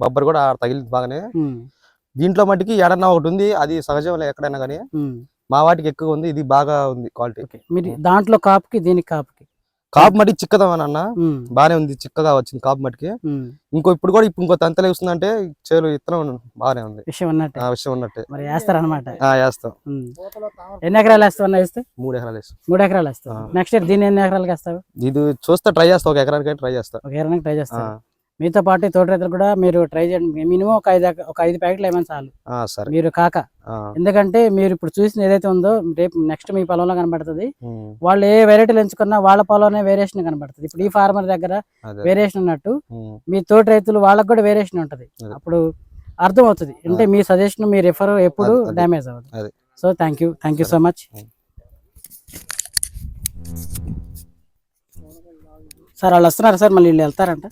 బొబ్బర్ కూడా తగిలింది బాగానే. దీంట్లో మట్టికి ఎడన్నా ఒకటి ఉంది, అది సహజం ఎక్కడైనా కానీ. మా వాటికి ఎక్కువ ఉంది, ఇది బాగా ఉంది క్వాలిటీ. మీరు దాంట్లో కాపుకి దీనికి కాపు మట్టి చిక్కదమన్న బానే ఉంది, చిక్కగా వచ్చింది కాపు మట్టికి. ఇప్పుడు కూడా ఇంకో తంతలే వస్తుందంటే చేలు విత్తనం బాగానే ఉంది. విషయం ఉన్నట్టే వేస్తారనమాట. వేస్తాం. ఎన్ని ఎకరాలు వేస్తావు? వేస్తే 3 ఎకరాలు వేస్తాం. 3 ఎకరాలు వేస్తావు. నెక్స్ట్ ఇయర్ దీన్ని ఎన్ని ఎకరాలు వేస్తావు? ఇది చూస్తా, ట్రై చేస్తా, 1 ఎకరానికి ట్రై చేస్తా. 1 ఎకరానికి ట్రై చేస్తా. మీతో పాటు తోట రైతులు కూడా మీరు ట్రై చేయండి. మినిమం ఒక 5 ప్యాకెట్లు ఏమైనా చాలు మీరు ఎందుకంటే మీరు ఇప్పుడు చూసిన ఏదైతే ఉందో రేపు నెక్స్ట్ మీ పొలంలో కనబడుతుంది. వాళ్ళు ఏ వెరైటీలు ఎంచుకున్నా వాళ్ళ పొలంలోనే వేరియేషన్ కనబడుతుంది. ఇప్పుడు ఈ ఫార్మర్ దగ్గర వేరియేషన్ ఉన్నట్టు మీ తోటి రైతులు వాళ్ళకి కూడా వేరియేషన్ ఉంటది. అప్పుడు అర్థం అవుతుంది. అంటే మీ సజెషన్, మీ రిఫర్ ఎప్పుడు డ్యామేజ్ అవ్వదు. So thank you so much sir. వాళ్ళు వస్తున్నారు సార్, మళ్ళీ వీళ్ళు వెళ్తారంట.